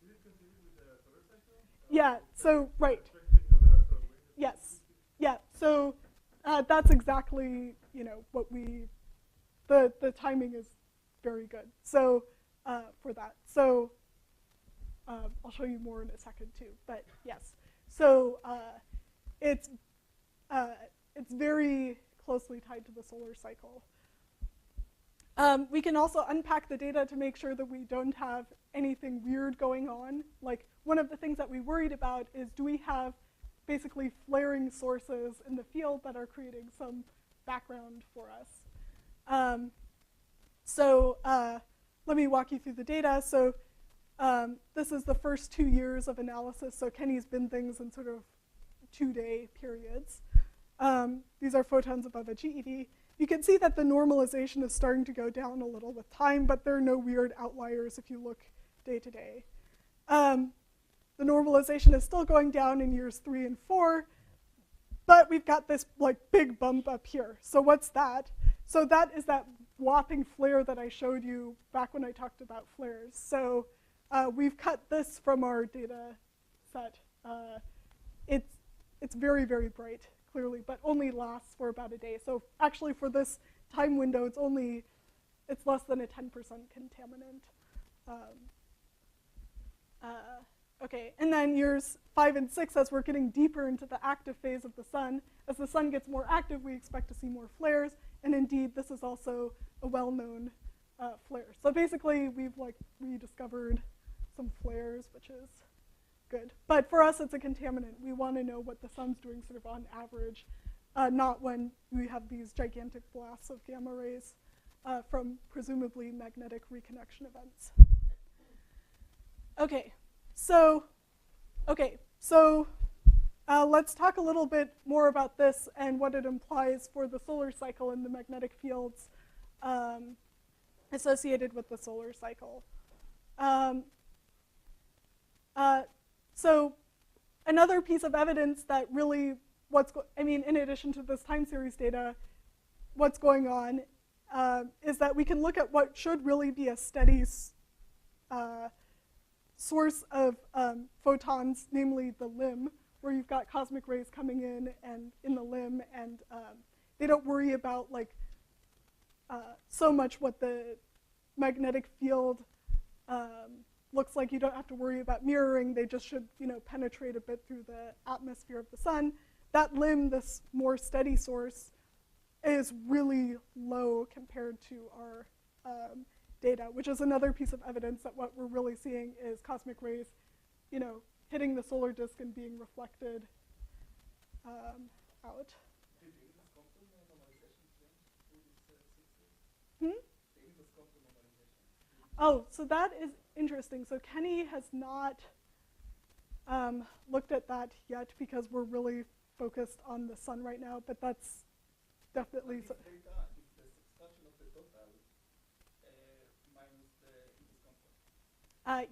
Is it continued with the solar cycle? yeah, so, right. Reflecting of the solar wind? Yes, yeah, so that's exactly, what the timing is very good. So, for that. So, I'll show you more in a second too, but yes. So it's very closely tied to the solar cycle. We can also unpack the data to make sure that we don't have anything weird going on. Like, one of the things that we worried about is, do we have basically flaring sources in the field that are creating some background for us? Let me walk you through the data. So this is the first 2 years of analysis. So Kenny's bin things in sort of 2-day periods. These are photons above a GeV. You can see that the normalization is starting to go down a little with time, but there are no weird outliers if you look day to day. The normalization is still going down in years 3 and 4, but we've got this like big bump up here. So what's that? So that is that whopping flare that I showed you back when I talked about flares. So we've cut this from our data set. It's very, very bright, clearly, but only lasts for about a day. So actually for this time window, it's less than a 10% contaminant. Okay, and then years 5 and 6, as we're getting deeper into the active phase of the sun, as the sun gets more active, we expect to see more flares. And indeed, this is also a well-known flare. So basically, we've like rediscovered some flares, which is good. But for us, it's a contaminant. We want to know what the sun's doing sort of on average, not when we have these gigantic blasts of gamma rays from presumably magnetic reconnection events. Okay, so let's talk a little bit more about this and what it implies for the solar cycle and the magnetic fields associated with the solar cycle. So another piece of evidence that really in addition to this time series data, what's going on is that we can look at what should really be a steady source of photons, namely the limb, where you've got cosmic rays coming in and in the limb, and they don't worry about so much what the magnetic field looks like. You don't have to worry about mirroring. They just should, penetrate a bit through the atmosphere of the sun. That limb, this more steady source, is really low compared to our data, which is another piece of evidence that what we're really seeing is cosmic rays, hitting the solar disk and being reflected out. Oh, so that is interesting. So Kenny has not looked at that yet because we're really focused on the sun right now, but that's definitely...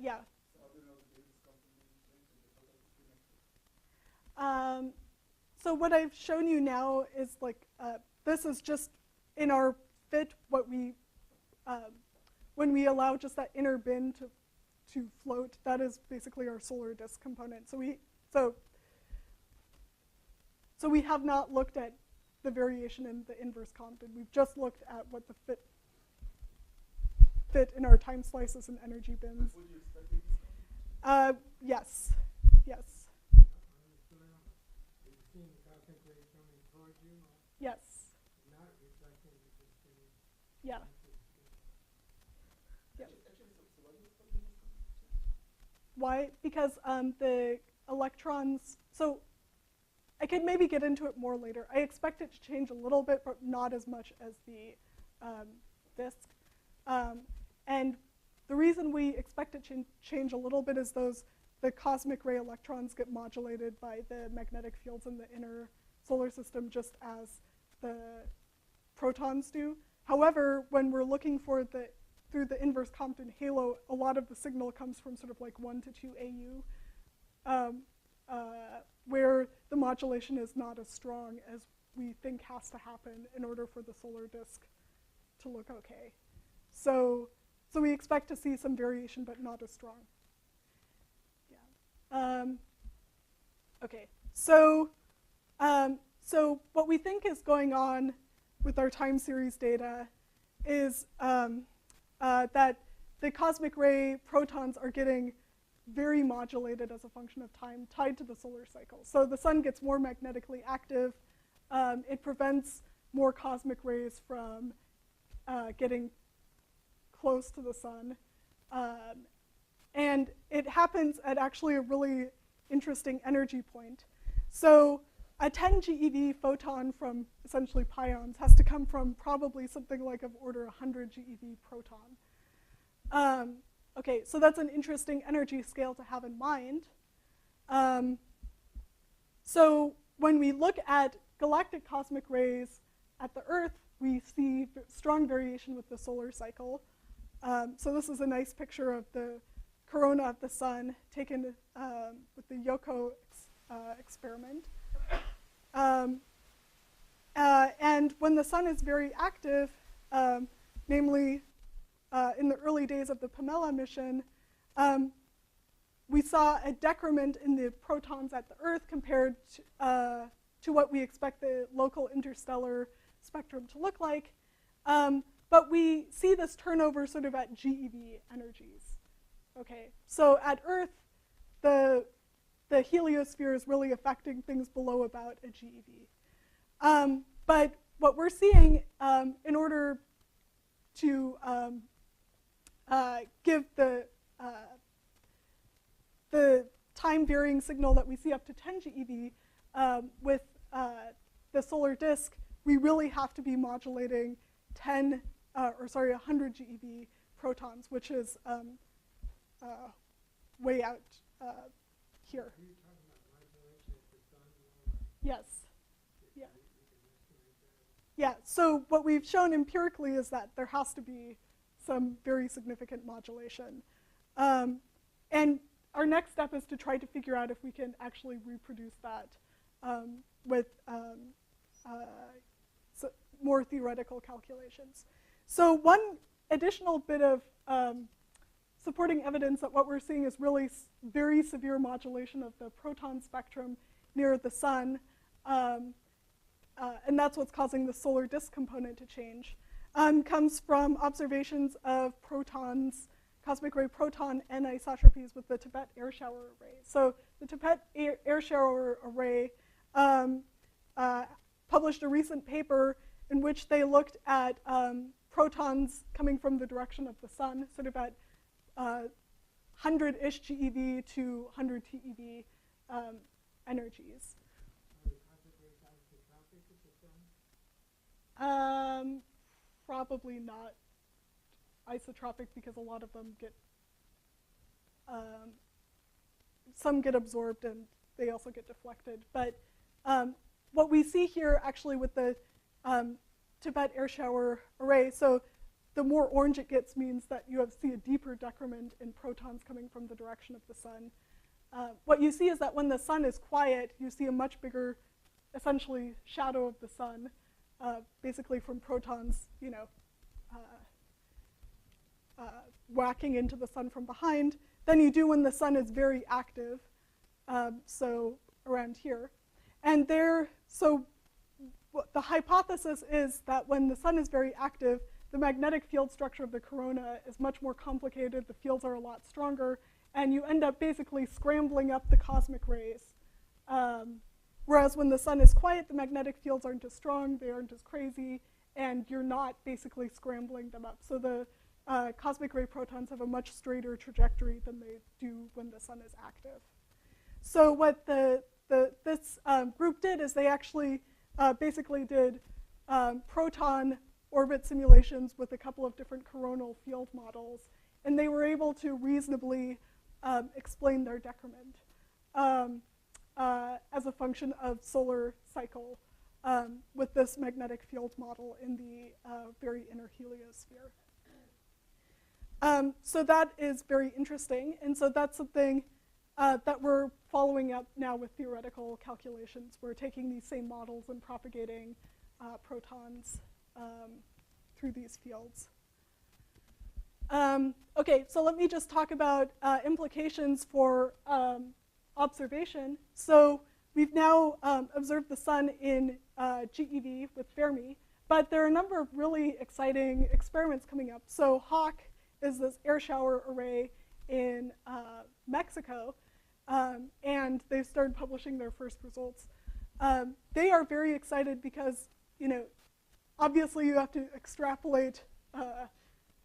yeah. So what I've shown you now is this is just in our fit what we, when we allow just that inner bin to float, that is basically our solar disk component. So we have not looked at the variation in the inverse Compton. We've just looked at what the fit in our time slices and energy bins. Would you expect it to Yes. Yes. You've seen the cosmic rays coming towards you, Yes. not reflecting, it's just getting... Yeah. Yeah. Why? Because the electrons, so I could maybe get into it more later. I expect it to change a little bit, but not as much as the disk. And the reason we expect it to change a little bit is the cosmic ray electrons get modulated by the magnetic fields in the inner solar system just as the protons do. However, when we're looking for through the inverse Compton halo, a lot of the signal comes from sort of 1 to 2 AU, where the modulation is not as strong as we think has to happen in order for the solar disk to look okay. So we expect to see some variation, but not as strong. Yeah. Okay. So what we think is going on with our time series data is that the cosmic ray protons are getting very modulated as a function of time, tied to the solar cycle. So the sun gets more magnetically active. It prevents more cosmic rays from getting close to the sun. And it happens at actually a really interesting energy point. So a 10 GeV photon from essentially pions has to come from probably something like of order 100 GeV proton. Okay, so that's an interesting energy scale to have in mind. So when we look at galactic cosmic rays at the Earth, we see strong variation with the solar cycle. So this is a nice picture of the corona of the sun taken with the Yoko experiment. And when the sun is very active, namely in the early days of the Pamela mission, we saw a decrement in the protons at the Earth compared to what we expect the local interstellar spectrum to look like. But we see this turnover sort of at GeV energies. Okay, so at Earth, the heliosphere is really affecting things below about a GeV. But what we're seeing in order to give the time-varying signal that we see up to 10 GeV with the solar disk, we really have to be modulating 100 GeV protons, which is way out here. Are you talking about modulation at the sun? Yes. Yeah. You can estimate that? Yeah, so what we've shown empirically is that there has to be some very significant modulation. And our next step is to try to figure out if we can actually reproduce that with more theoretical calculations. So one additional bit of supporting evidence that what we're seeing is really very severe modulation of the proton spectrum near the sun, and that's what's causing the solar disk component to change, comes from observations of protons, cosmic ray proton anisotropies with the Tibet air shower array. So the Tibet air shower array published a recent paper in which they looked at protons coming from the direction of the sun, sort of at 100-ish GeV to 100 TeV energies. Are the cosmic rays isotropic at the sun? Probably not isotropic because a lot of them get, some get absorbed and they also get deflected. But what we see here actually with the Tibet air shower array, so the more orange it gets means that you see a deeper decrement in protons coming from the direction of the sun. What you see is that when the sun is quiet, you see a much bigger, essentially, shadow of the sun, basically from protons, whacking into the sun from behind, than you do when the sun is very active, so around here. And so the hypothesis is that when the sun is very active, the magnetic field structure of the corona is much more complicated, the fields are a lot stronger, and you end up basically scrambling up the cosmic rays. Whereas when the sun is quiet, the magnetic fields aren't as strong, they aren't as crazy, and you're not basically scrambling them up. So the cosmic ray protons have a much straighter trajectory than they do when the sun is active. So what this group did is they actually basically did proton orbit simulations with a couple of different coronal field models, and they were able to reasonably explain their decrement as a function of solar cycle with this magnetic field model in the very inner heliosphere. So that is very interesting, and so that's something that we're following up now with theoretical calculations. We're taking these same models and propagating protons through these fields. Okay, so let me just talk about implications for observation. So we've now observed the sun in GeV with Fermi, but there are a number of really exciting experiments coming up. So HAWK is this air shower array in Mexico, and they've started publishing their first results. They are very excited because, obviously you have to extrapolate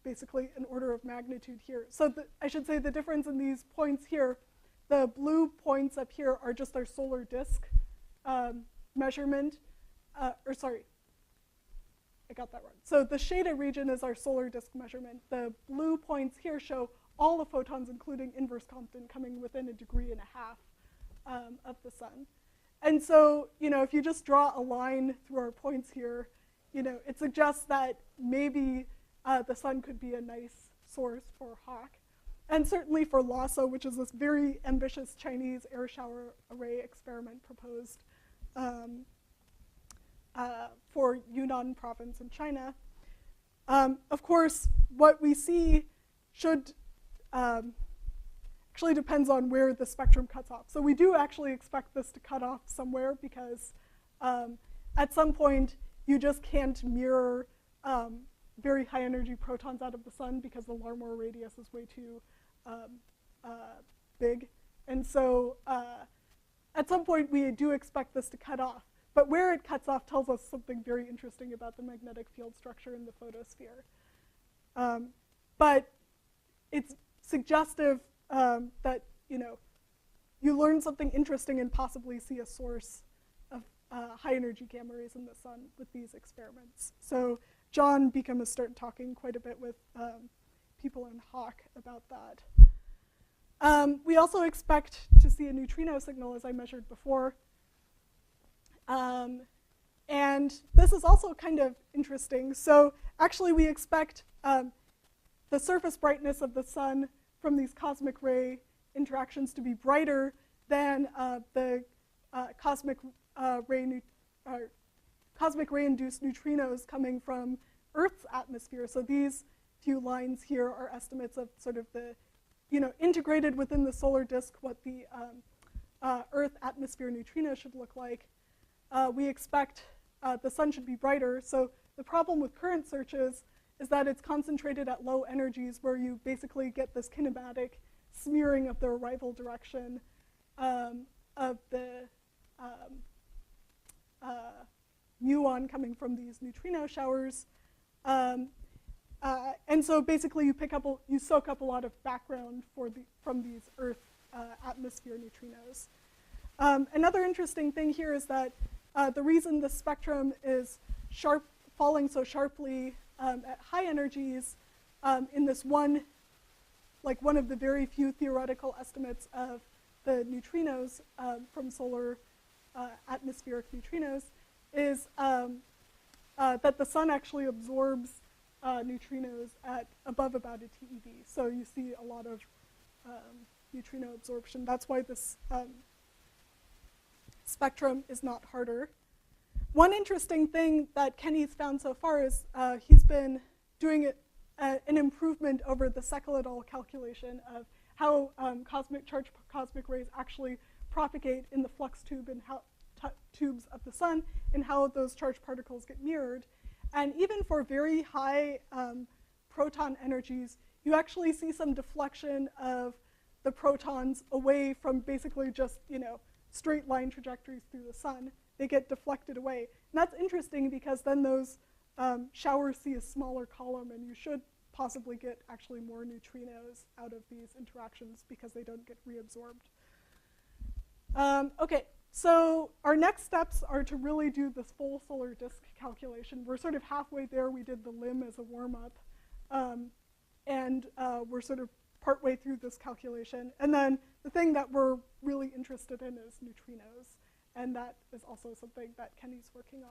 basically an order of magnitude here. So I should say the difference in these points here, the blue points up here are just our solar disk measurement, or sorry, I got that wrong. So the shaded region is our solar disk measurement. The blue points here show all the photons, including inverse Compton, coming within 1.5 degrees of the sun. And so, if you just draw a line through our points here, it suggests that maybe the sun could be a nice source for Hawk. And certainly for Lhasa, which is this very ambitious Chinese air shower array experiment proposed for Yunnan province in China. Of course, what we see should actually depends on where the spectrum cuts off. So we do actually expect this to cut off somewhere because at some point you just can't mirror very high energy protons out of the sun because the Larmor radius is way too big. And so at some point we do expect this to cut off. But where it cuts off tells us something very interesting about the magnetic field structure in the photosphere. But it's suggestive that you learn something interesting and possibly see a source of high energy gamma rays in the sun with these experiments. So John Beacom has started talking quite a bit with people in Hawk about that. We also expect to see a neutrino signal, as I measured before. And this is also kind of interesting. So actually we expect the surface brightness of the sun from these cosmic ray interactions to be brighter than the cosmic ray-induced neutrinos coming from Earth's atmosphere. So these few lines here are estimates of sort of the, integrated within the solar disk, what the Earth atmosphere neutrino should look like. We expect the sun should be brighter. So the problem with current searches is that it's concentrated at low energies where you basically get this kinematic smearing of the arrival direction of the muon coming from these neutrino showers. And so basically you soak up a lot of background from these Earth atmosphere neutrinos. Another interesting thing here is that the reason the spectrum is falling so sharply at high energies in this one of the very few theoretical estimates of the neutrinos from solar atmospheric neutrinos is that the sun actually absorbs neutrinos at above about a TeV. So you see a lot of neutrino absorption. That's why this spectrum is not harder. One interesting thing that Kenny's found so far is he's been doing an improvement over the Seckel et al. Calculation of how charged cosmic rays actually propagate in the flux tube and tubes of the sun, and how those charged particles get mirrored. And even for very high proton energies, you actually see some deflection of the protons away from basically just straight line trajectories through the sun. They get deflected away. And that's interesting because then those showers see a smaller column, and you should possibly get actually more neutrinos out of these interactions because they don't get reabsorbed. Okay, so our next steps are to really do this full solar disk calculation. We're sort of halfway there. We did the limb as a warm-up, and we're sort of partway through this calculation. And then the thing that we're really interested in is neutrinos, and that is also something that Kenny's working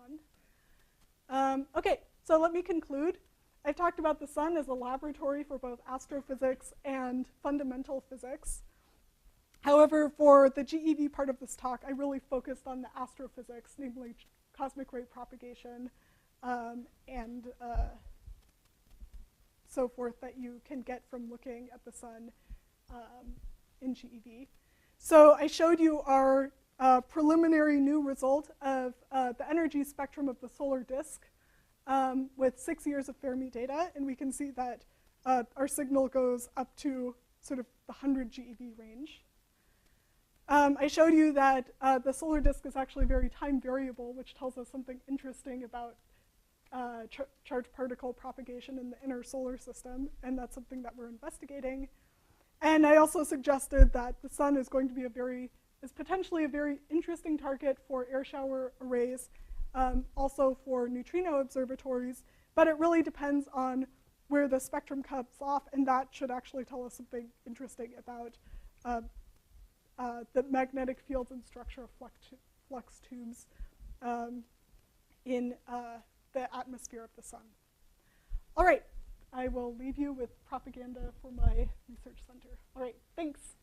on. Okay, so let me conclude. I've talked about the sun as a laboratory for both astrophysics and fundamental physics. However, for the GeV part of this talk, I really focused on the astrophysics, namely cosmic ray propagation and so forth that you can get from looking at the sun in GeV. So I showed you our preliminary new result of the energy spectrum of the solar disk with 6 years of Fermi data, and we can see that our signal goes up to sort of the 100 GeV range. I showed you that the solar disk is actually very time variable, which tells us something interesting about charged particle propagation in the inner solar system, and that's something that we're investigating. And I also suggested that the sun is going to be is potentially a very interesting target for air shower arrays, also for neutrino observatories, but it really depends on where the spectrum cuts off, and that should actually tell us something interesting about the magnetic fields and structure of flux tubes in the atmosphere of the sun. All right, I will leave you with propaganda for my research center. All right, thanks.